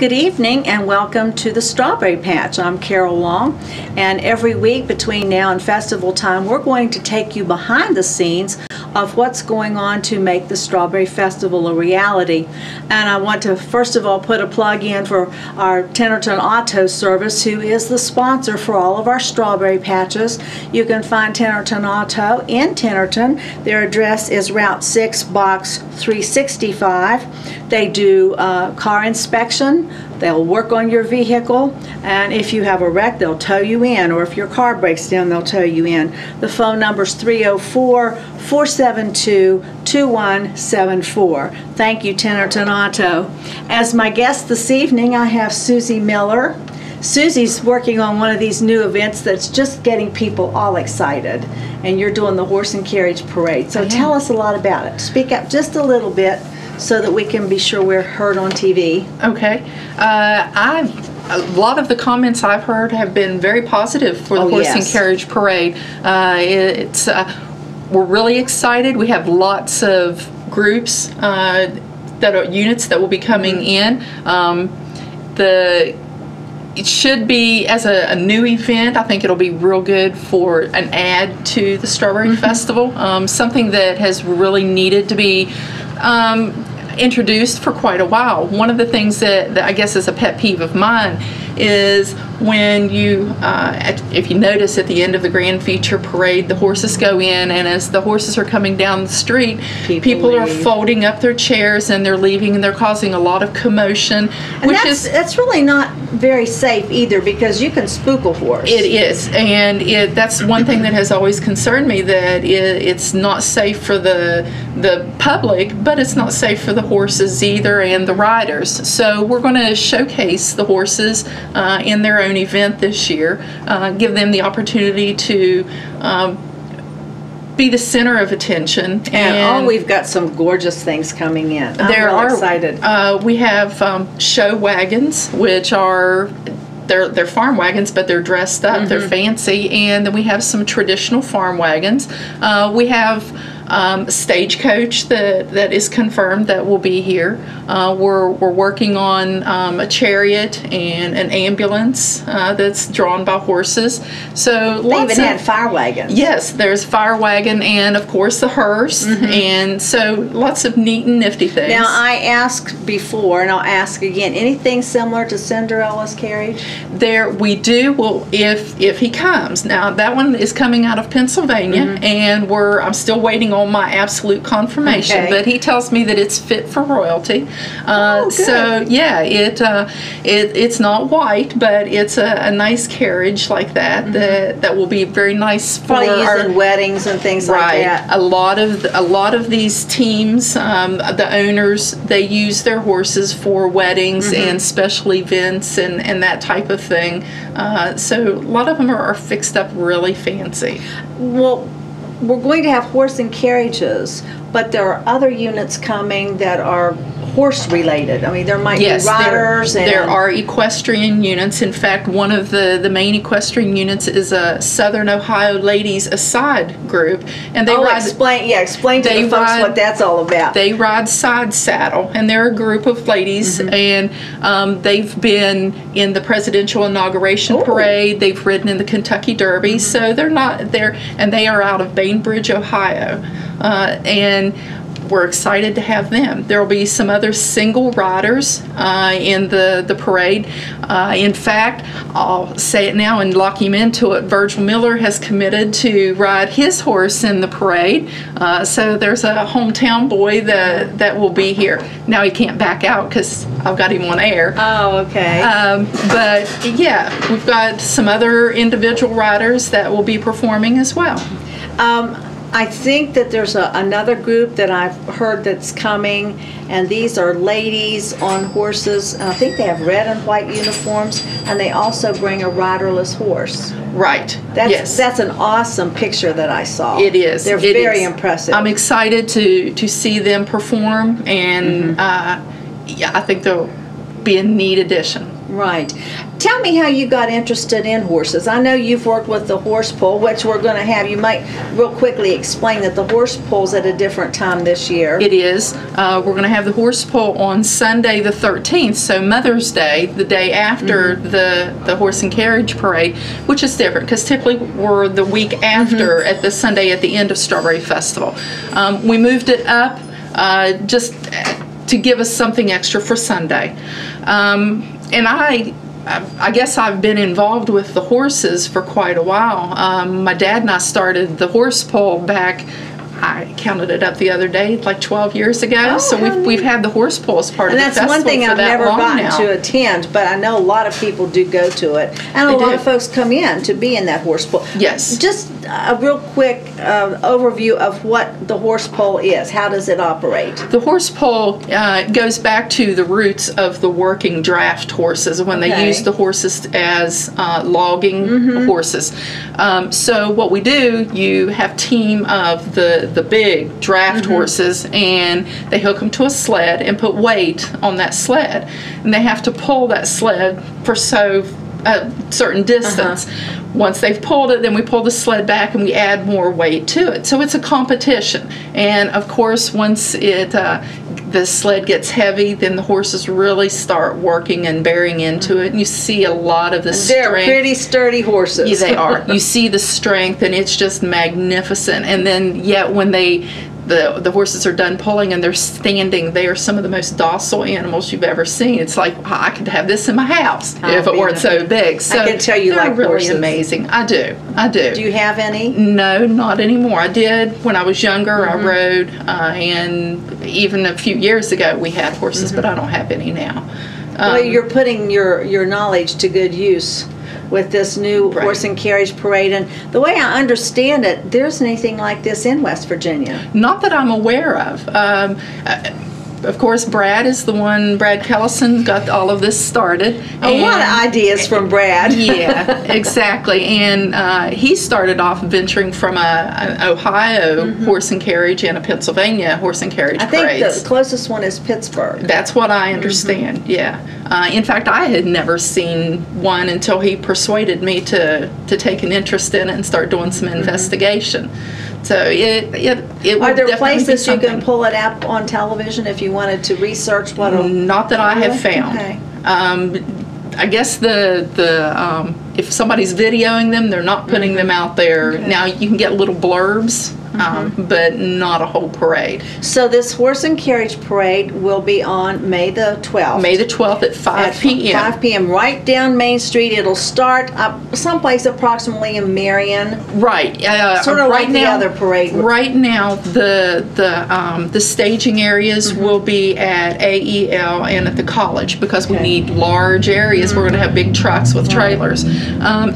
Good evening and welcome to the Strawberry Patch. I'm Carol Long, and every week between now and festival time we're going to take you behind the scenes of what's going on to make the Strawberry Festival a reality. And I want to first of all put a plug in for our Tennerton Auto Service, who is the sponsor for all of our Strawberry Patches. You can find Tennerton Auto in Tennerton. Their address is Route 6, Box 365. They do car inspection. They'll work on your vehicle, and if you have a wreck, they'll tow you in, or if your car breaks down, they'll tow you in. The phone number is 304-472-2174. Thank you, Tennerton Auto. As my guest this evening, I have Susie Miller. Susie's working on one of these new events that's just getting people all excited, and you're doing the Horse and Carriage Parade. So tell us a lot about it. Speak up just a little bit so that we can be sure we're heard on TV. Okay. A lot of the comments I've heard have been very positive for the Horse and Carriage Parade. We're really excited. We have lots of groups that are units that will be coming in. It should be, as a new event, I think it'll be real good for an add to the Strawberry Festival. Something that has really needed to be introduced for quite a while. One of the things that I guess is a pet peeve of mine is when you, if you notice at the end of the Grand Feature Parade, the horses go in, and as the horses are coming down the street, people are folding up their chairs and they're leaving, and they're causing a lot of commotion. And that's really not very safe either, because you can spook a horse. It is, and that's one thing that has always concerned me, that it's not safe for the public, but it's not safe for the horses either, and the riders. So we're going to showcase the horses in their own event this year, give them the opportunity to be the center of attention. And we've got some gorgeous things coming in. I'm really excited. We have show wagons, which are they're farm wagons, but they're dressed up, they're fancy, and then we have some traditional farm wagons. We have stagecoach that is confirmed that will be here. We're working on a chariot and an ambulance that's drawn by horses. So they even had fire wagons. Yes, there's fire wagon, and of course the hearse, and so lots of neat and nifty things. Now, I asked before, and I'll ask again, anything similar to Cinderella's carriage? We do. Well, if he comes. Now, that one is coming out of Pennsylvania, and I'm still waiting on my absolute confirmation, but he tells me that it's fit for royalty. So yeah, it's not white, but it's a nice carriage like that that will be very nice for probably used in weddings and things like that. A lot of these teams, the owners, they use their horses for weddings and special events and that type of thing. So a lot of them are fixed up really fancy. Well, we're going to have horse and carriages, but there are other units coming that are horse related. I mean, there might be riders. There are equestrian units. In fact, one of the main equestrian units is a Southern Ohio Ladies Aside group, and they explain to the folks what that's all about. They ride side saddle, and they're a group of ladies, and they've been in the presidential inauguration parade. They've ridden in the Kentucky Derby, so they are out of Bainbridge, Ohio, and we're excited to have them. There will be some other single riders in the parade. In fact, I'll say it now and lock him into it. Virgil Miller has committed to ride his horse in the parade. So there's a hometown boy that will be here. Now he can't back out because I've got him on air. Oh, okay. But yeah, we've got some other individual riders that will be performing as well. I think that there's another group that I've heard that's coming, and these are ladies on horses. I think they have red and white uniforms, and they also bring a riderless horse. Right. That's an awesome picture that I saw. It is. They're very impressive. I'm excited to see them perform, and yeah, I think be a neat addition. Right. Tell me how you got interested in horses. I know you've worked with the horse pull, which we're going to have. You might real quickly explain that the horse pull's at a different time this year. It is. We're going to have the horse pull on Sunday the 13th, so Mother's Day, the day after the horse and carriage parade, which is different because typically we're the week after at the Sunday at the end of Strawberry Festival. We moved it up just to give us something extra for Sunday. And I guess I've been involved with the horses for quite a while. My dad and I started the horse pull back, I counted it up the other day, like 12 years ago. Oh, so we've had the horse pull as part of the festival. And that's one thing I've never gotten to attend, but I know a lot of people do go to it. And a lot of folks come in to be in that horse pull. Yes. Just a real quick overview of what the horse pull is. How does it operate? The horse pull goes back to the roots of the working draft horses when they used the horses as logging horses. So what we do, you have a team of the big draft horses, and they hook them to a sled and put weight on that sled, and they have to pull that sled for a certain distance. Once they've pulled it, then we pull the sled back and we add more weight to it. So it's a competition. And of course, once the sled gets heavy, then the horses really start working and bearing into it. And you see a lot of the strength. They're pretty sturdy horses. Yeah, they are. You see the strength, and it's just magnificent. And then yet when the horses are done pulling and they're standing, they are some of the most docile animals you've ever seen. It's like, I could have this in my house if it weren't so big. So I can tell you they're like really horses. Amazing. I do. Do you have any? No, not anymore. I did when I was younger. I rode, and even a few years ago we had horses, but I don't have any now. Well, you're putting your knowledge to good use with this new horse and carriage parade. And the way I understand it, there isn't anything like this in West Virginia. Not that I'm aware of. Of course, Brad Kellison got all of this started. A lot of ideas from Brad. Yeah, exactly. And he started off venturing from an Ohio horse and carriage and a Pennsylvania horse and carriage parade. I think the closest one is Pittsburgh. That's what I understand, yeah. In fact, I had never seen one until he persuaded me to take an interest in it and start doing some investigation. So it Are there places you can pull it up on television if you wanted to research what? Not that I have found. Okay. I guess if somebody's videoing them, they're not putting them out there. Okay. Now you can get little blurbs, but not a whole parade. So this horse and carriage parade will be on May the 12th. May the 12th at 5 p.m. 5 p.m. right down Main Street. It'll start up someplace approximately in Marion. Right. Sort of like the other parade. Right now, the staging areas will be at AEL and at the college because we need large areas. We're going to have big trucks with trailers.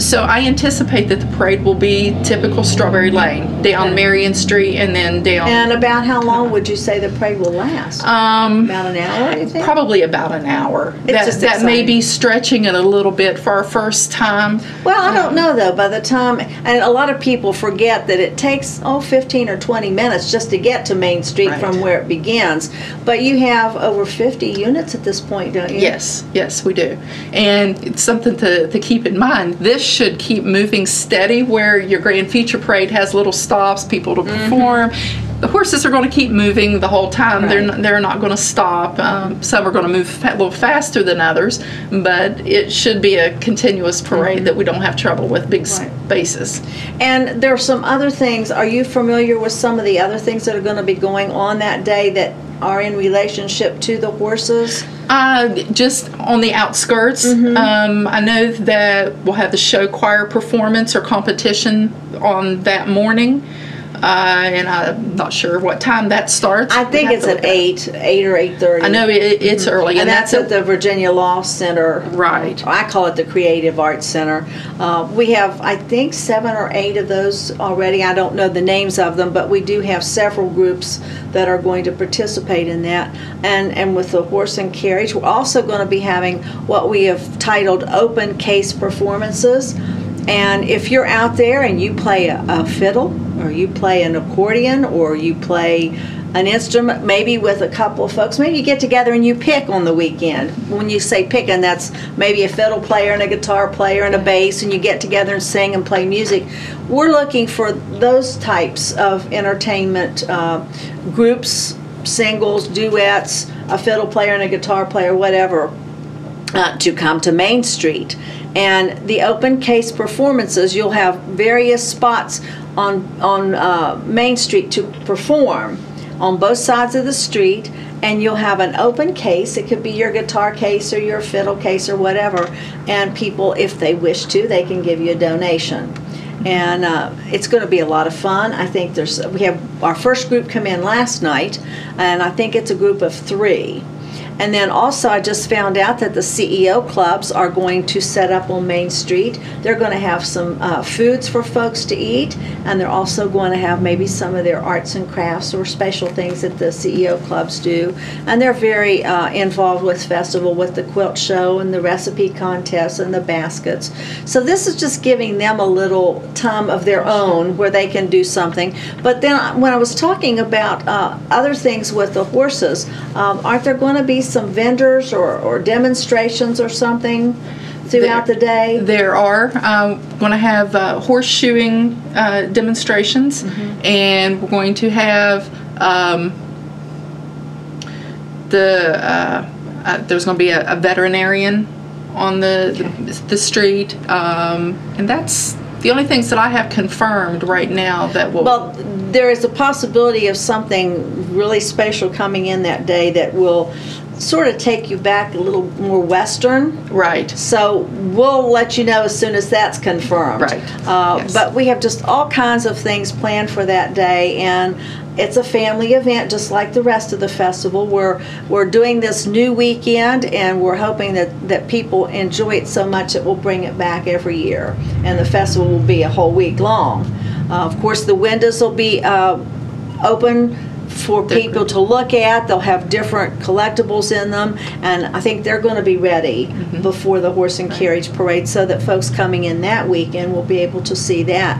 So I anticipate that the parade will be typical Strawberry Lane, down Marion Street and then down. And about how long would you say the parade will last? About an hour, you think? Probably about an hour. That may be stretching it a little bit for our first time. Well, I don't know though. By the time, and a lot of people forget that it takes 15 or 20 minutes just to get to Main Street from where it begins. But you have over 50 units at this point, don't you? Yes, we do. And it's something to keep in mind. This should keep moving steady where your Grand Feature Parade has little stops, people to perform. The horses are going to keep moving the whole time. They're not going to stop. Some are going to move a little faster than others, but it should be a continuous parade that we don't have trouble with big spaces. And there are some other things. Are you familiar with some of the other things that are going to be going on that day that are in relationship to the horses? Just on the outskirts. I know that we'll have the show choir performance or competition on that morning. And I'm not sure what time that starts. I think it's at 8 or 8:30. I know it's early. And that's at the Virginia Law Center. Right. I call it the Creative Arts Center. We have, I think, 7 or 8 of those already. I don't know the names of them, but we do have several groups that are going to participate in that. And with the horse and carriage, we're also going to be having what we have titled Open Case Performances. And if you're out there and you play a fiddle, or you play an accordion, or you play an instrument, maybe with a couple of folks. Maybe you get together and you pick on the weekend. When you say picking, that's maybe a fiddle player and a guitar player and a bass, and you get together and sing and play music. We're looking for those types of entertainment groups, singles, duets, a fiddle player and a guitar player, whatever, to come to Main Street. And the open case performances, you'll have various spots on Main Street to perform on both sides of the street, and you'll have an open case. It could be your guitar case or your fiddle case or whatever, and people, if they wish to, they can give you a donation. And it's going to be a lot of fun. I think we have our first group come in last night, and I think it's a group of 3. And then also I just found out that the CEO clubs are going to set up on Main Street. They're going to have some foods for folks to eat, and they're also going to have maybe some of their arts and crafts or special things that the CEO clubs do. And they're very involved with festival, with the quilt show and the recipe contest and the baskets. So this is just giving them a little time of their own where they can do something. But then when I was talking about other things with the horses, aren't there going to be some vendors or demonstrations or something throughout the day? There are. Going to have horseshoeing demonstrations, and we're going to have there's going to be a veterinarian on the street, and that's the only things that I have confirmed right now that will... Well, there is a possibility of something really special coming in that day that will sort of take you back a little more Western. Right. So we'll let you know as soon as that's confirmed. Right. Yes. But we have just all kinds of things planned for that day, and it's a family event just like the rest of the festival. We're doing this new weekend, and we're hoping that people enjoy it so much that we'll bring it back every year. And the festival will be a whole week long. Of course, the windows will be open for people to look at. They'll have different collectibles in them, and I think they're going to be ready before the Horse and Carriage Parade, so that folks coming in that weekend will be able to see that.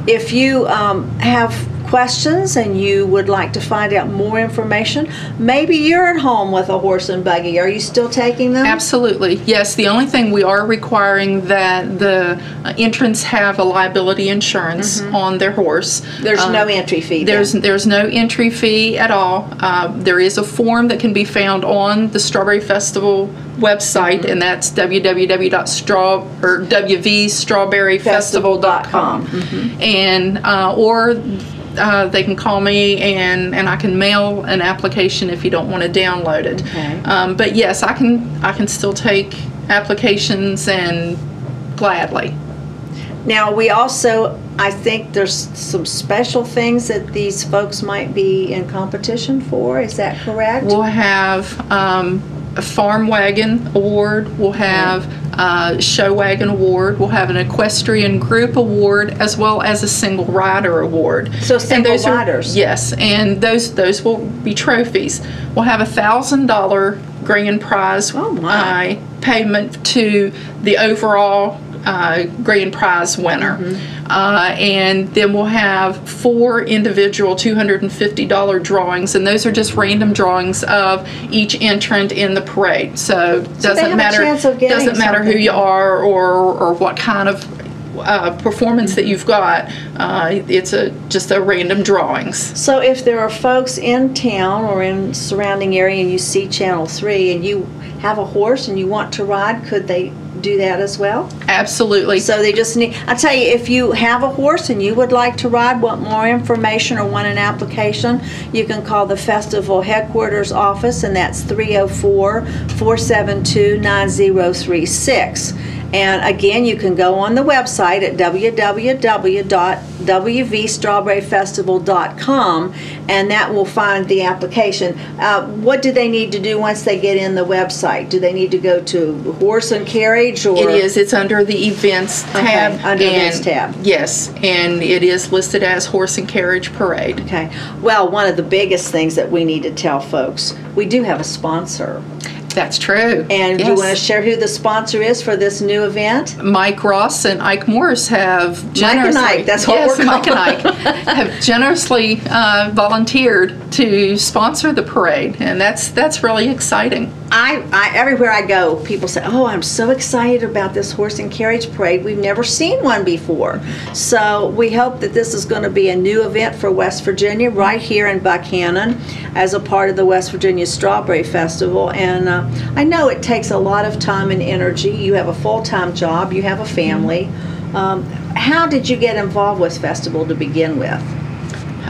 If you have questions and you would like to find out more information, maybe you're at home with a horse and buggy. Are you still taking them? Absolutely, yes. The only thing we are requiring that the entrants have a liability insurance on their horse. There's no entry fee. There's no entry fee at all. There is a form that can be found on the Strawberry Festival website, and that's www.wvstrawberryfestival.com, and or they can call me, and I can mail an application if you don't want to download it. Okay. But yes, I can still take applications, and gladly. Now we also, I think there's some special things that these folks might be in competition for. Is that correct? We'll have a farm wagon award. We'll have a show wagon award. We'll have an equestrian group award, as well as a single rider award. So single riders. Yes, and those will be trophies. We'll have $1,000 grand prize payment to the overall grand prize winner. And then we'll have 4 individual $250 drawings, and those are just random drawings of each entrant in the parade. So doesn't matter who you are or what kind of performance that you've got. It's just a random drawings. So if there are folks in town or in surrounding area and you see Channel 3 and you have a horse and you want to ride, could they do that as well? Absolutely. So they just need, I tell you, if you have a horse and you would like to ride, want more information or want an application, you can call the festival headquarters office, and that's 304-472-9036. And again, you can go on the website at www.wvstrawberryfestival.com, and that will find the application. What do they need to do once they get in the website? Do they need to go to Horse and Carriage? Or? It is. It's under the Events tab. Okay, under Events tab. Yes, and it is listed as Horse and Carriage Parade. Okay. Well, one of the biggest things that we need to tell folks, we do have a sponsor. That's true. And yes. do you want to share who the sponsor is for this new event? Mike Ross and Ike Morris have generously, Mike and Ike, that's what yes, we're Mike and calling. Ike have generously volunteered to sponsor the parade, and that's really exciting. I everywhere I go, people say, "Oh, I'm so excited about this horse and carriage parade. We've never seen one before." So we hope that this is going to be a new event for West Virginia, right here in Buckhannon, as a part of the West Virginia Strawberry Festival. And I know it takes a lot of time and energy. You have a full-time job. You have a family. How did you get involved with festival to begin with?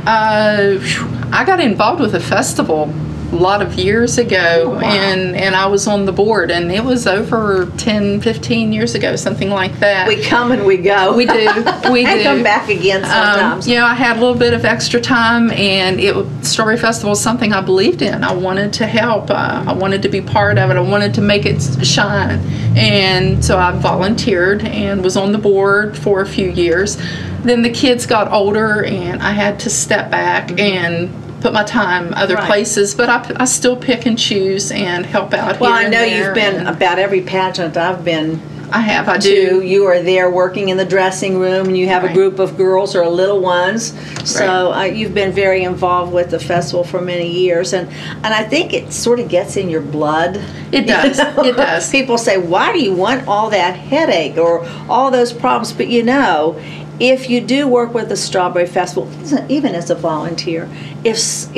I got involved with a festival a lot of years ago. Oh, wow. and I was on the board, and it was over 10-15 years ago, something like that. We come and we go. We do. We and do. come back again sometimes. I had a little bit of extra time, and Strawberry Festival is something I believed in. I wanted to help. I wanted to be part of it. I wanted to make it shine. And so I volunteered and was on the board for a few years. Then the kids got older, and I had to step back and put my time other Right. places, but I still pick and choose and help out Well, here I and know there. you've been about every pageant I've been I to. do. You are there working in the dressing room, and you have a Right. group of girls or little ones. So you've been very involved with the festival for many years, and I think it sort of gets in your blood. It does. You know? It does. People say, "Why do you want all that headache or all those problems?" But if you do work with the Strawberry Festival, even as a volunteer, if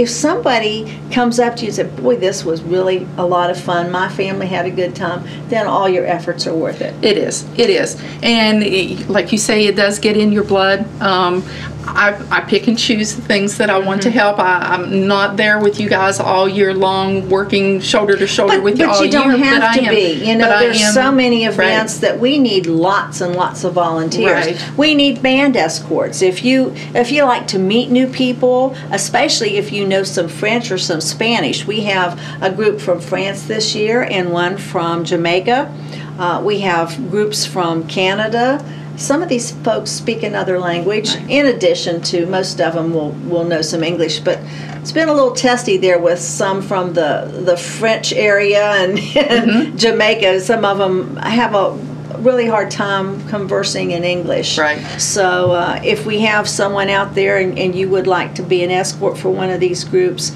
somebody comes up to you and says, "Boy, this was really a lot of fun. My family had a good time," then all your efforts are worth it. It is. It is. And like you say, it does get in your blood. I pick and choose the things that I want to help. I'm not there with you guys all year long, working shoulder to shoulder with you all year. But you don't have to be. There's so many events right. that we need lots and lots of volunteers. Right. We need band escorts. If you like to meet new people, especially if you know some French or some Spanish, we have a group from France this year and one from Jamaica. We have groups from Canada. Some of these folks speak another language, in addition to most of them will know some English, but it's been a little testy there with some from the French area and Jamaica. Some of them have a really hard time conversing in English. Right. So if we have someone out there and you would like to be an escort for one of these groups,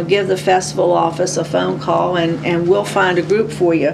give the festival office a phone call and we'll find a group for you.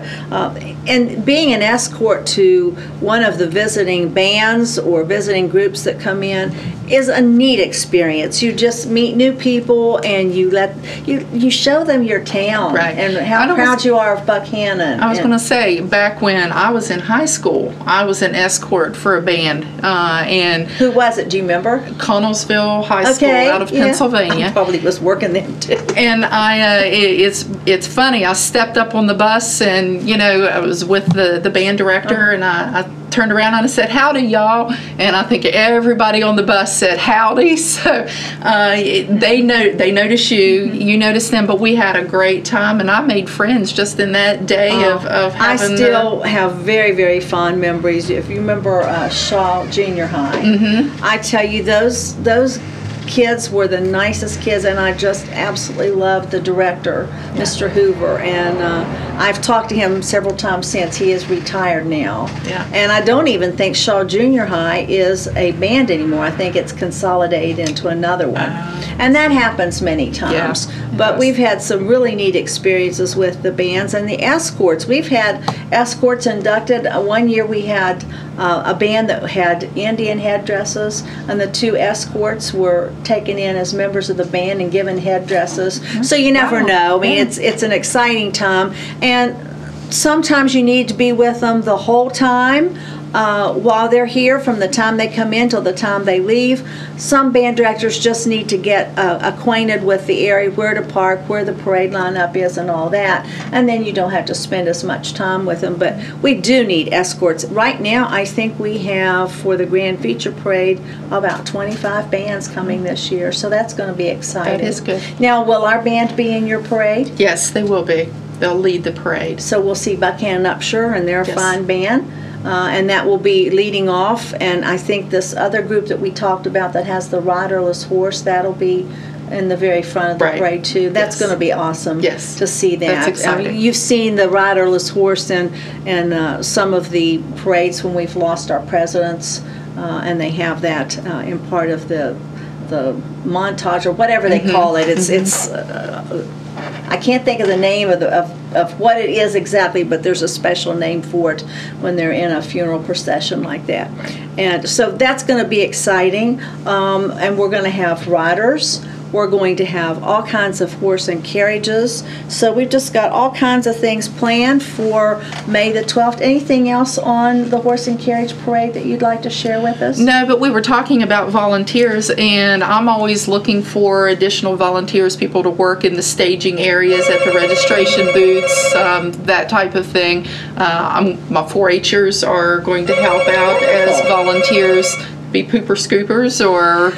And being an escort to one of the visiting bands or visiting groups that come in is a neat experience. You just meet new people and you show them your town Right. and how proud you are of Buckhannon. I was going to say, back when I was in high school, I was an escort for a band. And who was it? Do you remember? Connellsville High School out of Pennsylvania. I probably was working there too. And it's funny. I stepped up on the bus, and I was with the band director, and I turned around and I said, "Howdy, y'all!" And I think everybody on the bus said howdy. So they notice you, you notice them. But we had a great time, and I made friends just in that day of having. I still have very, very fond memories. If you remember Shaw Junior High, I tell you those kids were the nicest kids, and I just absolutely loved the director, Mr. Hoover, and I've talked to him several times since. He is retired now. Yeah. And I don't even think Shaw Junior High is a band anymore. I think it's consolidated into another one. And that happens many times. Yeah, but we've had some really neat experiences with the bands and the escorts. We've had escorts inducted. One year we had a band that had Indian headdresses, and the two escorts were taken in as members of the band and given headdresses. So you never know. I mean, it's an exciting time, and sometimes you need to be with them the whole time. While they're here, from the time they come in till the time they leave. Some band directors just need to get acquainted with the area, where to park, where the parade lineup is, and all that, and then you don't have to spend as much time with them. But we do need escorts. Right now, I think we have, for the Grand Feature Parade, about 25 bands coming this year, so that's going to be exciting. That is good. Now, will our band be in your parade? Yes, they will be. They'll lead the parade. So we'll see Buckhannon Upshur, and they're a Yes. fine band. And that will be leading off, and I think this other group that we talked about that has the riderless horse, that'll be in the very front of the parade too. That's going to be awesome. Yes. To see that. That's exciting. You've seen the riderless horse in some of the parades when we've lost our presidents, and they have that in part of the montage or whatever they call it. It's I can't think of the name of what it is exactly, but there's a special name for it when they're in a funeral procession like that. And so that's going to be exciting, and we're going to have riders. We're going to have all kinds of horse and carriages. So we've just got all kinds of things planned for May the 12th. Anything else on the horse and carriage parade that you'd like to share with us? No, but we were talking about volunteers, and I'm always looking for additional volunteers, people to work in the staging areas, at the registration booths, that type of thing. My 4-Hers are going to help out as volunteers, be pooper scoopers or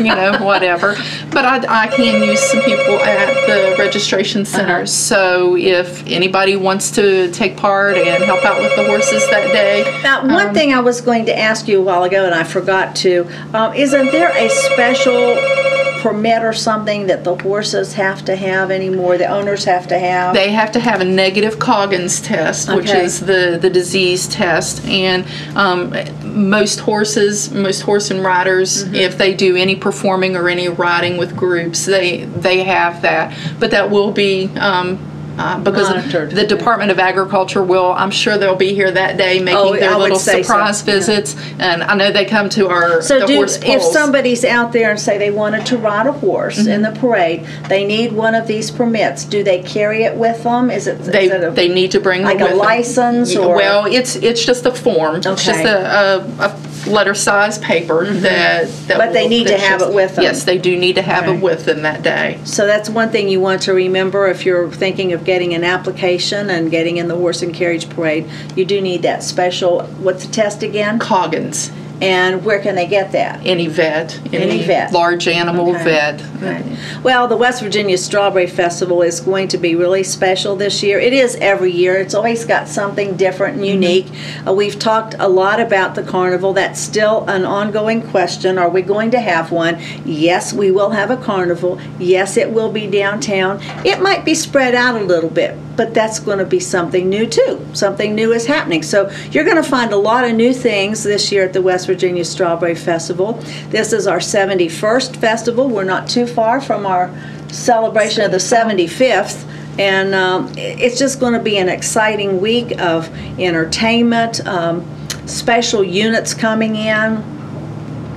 whatever, but I can use some people at the registration centers. So if anybody wants to take part and help out with the horses that day. Now, one thing I was going to ask you a while ago and I forgot to, isn't there a special permit or something that the horses have to have anymore, the owners have to have? They have to have a negative Coggins test, which is the disease test, and most horse and riders, if they do any performing or any riding with groups, they have that, but that will be because monitored. The Department of Agriculture will, I'm sure they'll be here that day making their little surprise visits, and I know they come to horse polls. If somebody's out there and say they wanted to ride a horse in the parade, they need one of these permits. Do they carry it with them? They need to bring like a license? Or? Well, it's just a form. Okay. It's just a letter size paper that but they need to have it with them. Yes, they do need to have it with them that day. So that's one thing you want to remember if you're thinking of getting an application and getting in the horse and carriage parade. You do need that special, what's the test again? Coggins. And where can they get that? Any vet. Any vet. Large animal vet. Okay. Well, the West Virginia Strawberry Festival is going to be really special this year. It is every year. It's always got something different and unique. We've talked a lot about the carnival. That's still an ongoing question. Are we going to have one? Yes, we will have a carnival. Yes, it will be downtown. It might be spread out a little bit, but that's going to be something new too. Something new is happening. So you're going to find a lot of new things this year at the West Virginia Strawberry Festival. This is our 71st festival. We're not too far from our celebration of the 75th. And it's just going to be an exciting week of entertainment, special units coming in,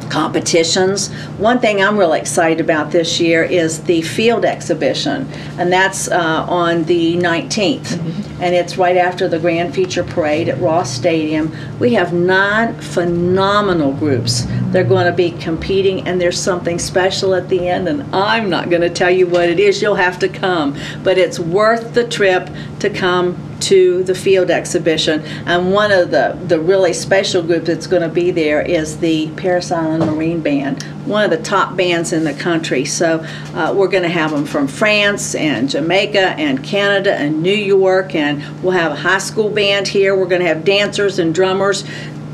competitions. One thing I'm really excited about this year is the field exhibition, and that's on the 19th, and it's right after the Grand Feature Parade at Ross Stadium. We have 9 phenomenal groups. They're going to be competing, and there's something special at the end, and I'm not going to tell you what it is. You'll have to come, but it's worth the trip to come to the field exhibition. And one of the really special groups that's going to be there is the Paris Island Marine Band, one of the top bands in the country. So we're going to have them from France and Jamaica and Canada and New York, and we'll have a high school band here. We're going to have dancers and drummers.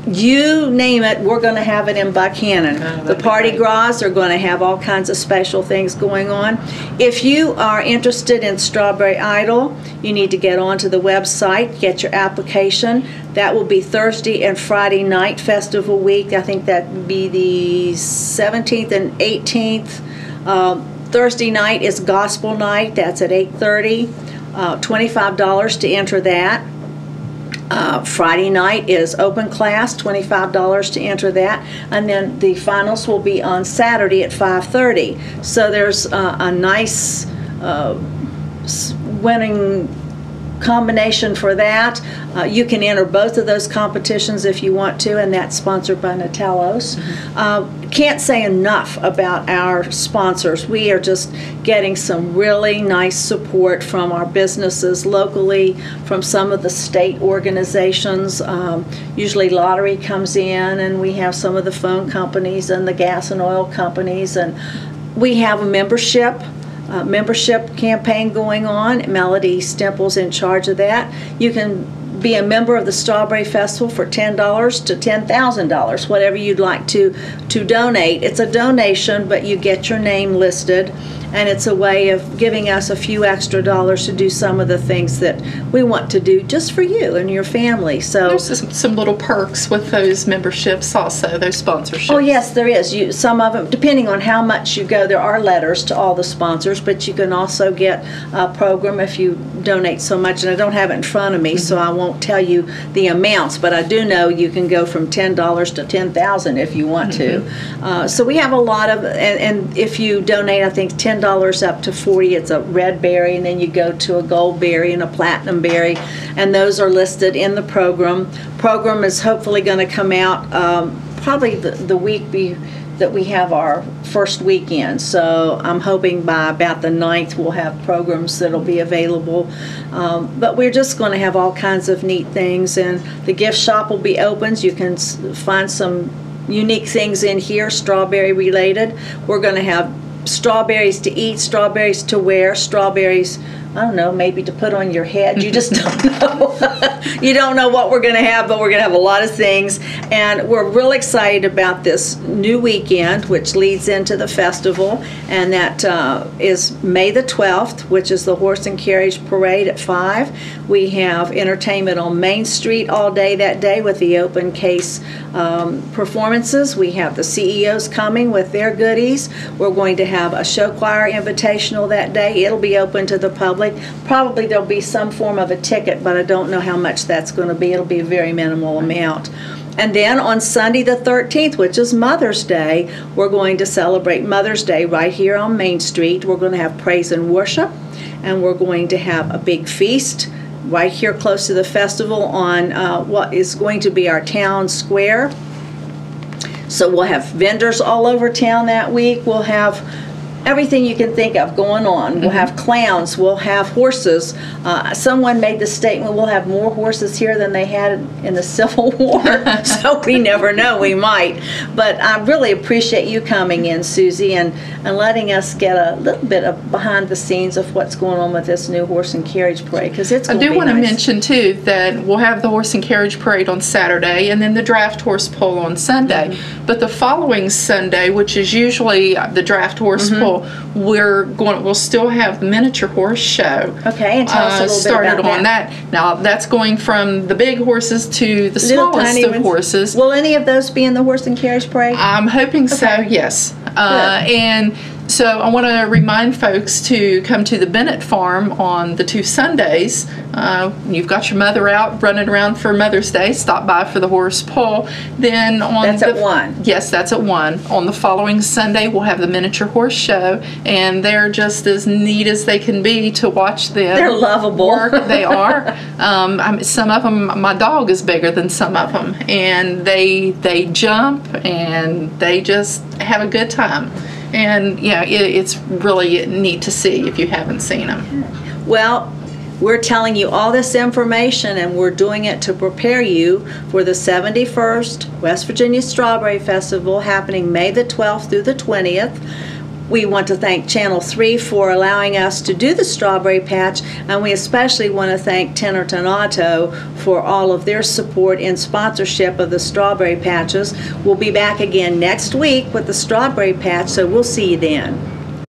You name it, we're going to have it in Buckhannon. The Party Gras are going to have all kinds of special things going on. If you are interested in Strawberry Idol, you need to get onto the website, get your application. That will be Thursday and Friday night festival week. I think that would be the 17th and 18th. Thursday night is gospel night. That's at 8:30. $25 to enter that. Friday night is open class, $25 to enter that, and then the finals will be on Saturday at 5:30. So there's a nice winning combination for that. You can enter both of those competitions if you want to, and that's sponsored by Natellos. Can't say enough about our sponsors. We are just getting some really nice support from our businesses locally, from some of the state organizations. Usually lottery comes in, and we have some of the phone companies and the gas and oil companies, and we have a membership campaign going on. Melody Stemple's in charge of that. You can be a member of the Strawberry Festival for $10 to $10,000, whatever you'd like to donate. It's a donation, but you get your name listed, and it's a way of giving us a few extra dollars to do some of the things that we want to do just for you and your family. So there's some little perks with those memberships also, those sponsorships. Oh yes, there is. Some of them, depending on how much you go, there are letters to all the sponsors, but you can also get a program if you donate so much. And I don't have it in front of me, so I won't tell you the amounts, but I do know you can go from $10 to $10,000 if you want to. So we have a lot of, and if you donate, I think $10 up to $40, it's a red berry, and then you go to a gold berry and a platinum berry, and those are listed in the program. Program is hopefully going to come out probably the week that we have our first weekend. So I'm hoping by about the 9th we'll have programs that'll be available. But we're just going to have all kinds of neat things, and the gift shop will be open. You can find some unique things in here, strawberry related. We're going to have strawberries to eat, strawberries to wear, strawberries, I don't know, maybe to put on your head. You just don't know. You don't know what we're going to have, but we're going to have a lot of things. And we're real excited about this new weekend, which leads into the festival. And that is May the 12th, which is the Horse and Carriage Parade at 5. We have entertainment on Main Street all day that day with the open case performances. We have the CEOs coming with their goodies. We're going to have a show choir invitational that day. It'll be open to the public. Probably there'll be some form of a ticket, but I don't know how much that's going to be. It'll be a very minimal amount. And then on Sunday the 13th, which is Mother's Day, we're going to celebrate Mother's Day right here on Main Street. We're going to have praise and worship, and we're going to have a big feast right here close to the festival on what is going to be our town square. So we'll have vendors all over town that week. We'll have everything you can think of going on. We'll have clowns. We'll have horses. Someone made the statement, we'll have more horses here than they had in the Civil War. So we never know, we might. But I really appreciate you coming in, Susie, and letting us get a little bit of behind the scenes of what's going on with this new Horse and Carriage Parade, because it's going to be nice. I do want to mention, too, that we'll have the Horse and Carriage Parade on Saturday and then the draft horse pull on Sunday. But the following Sunday, which is usually the draft horse pull, we'll still have the miniature horse show. Okay, and tell us a little bit about that. Now that's going from the big horses to the smallest of horses. Will any of those be in the Horse and Carriage Parade? I'm hoping so, yes. And so I want to remind folks to come to the Bennett Farm on the 2 Sundays. You've got your mother out running around for Mother's Day. Stop by for the horse pull. Then that's at 1. Yes, that's at 1. On the following Sunday, we'll have the miniature horse show, and they're just as neat as they can be to watch them. They're lovable. Work. They are. Some of them, my dog is bigger than some of them, and they jump and they just have a good time. And yeah, it's really neat to see if you haven't seen them. Well, we're telling you all this information, and we're doing it to prepare you for the 71st West Virginia Strawberry Festival happening May the 12th through the 20th. We want to thank Channel 3 for allowing us to do the Strawberry Patch, and we especially want to thank Tenerton Auto for all of their support and sponsorship of the Strawberry Patches. We'll be back again next week with the Strawberry Patch, so we'll see you then.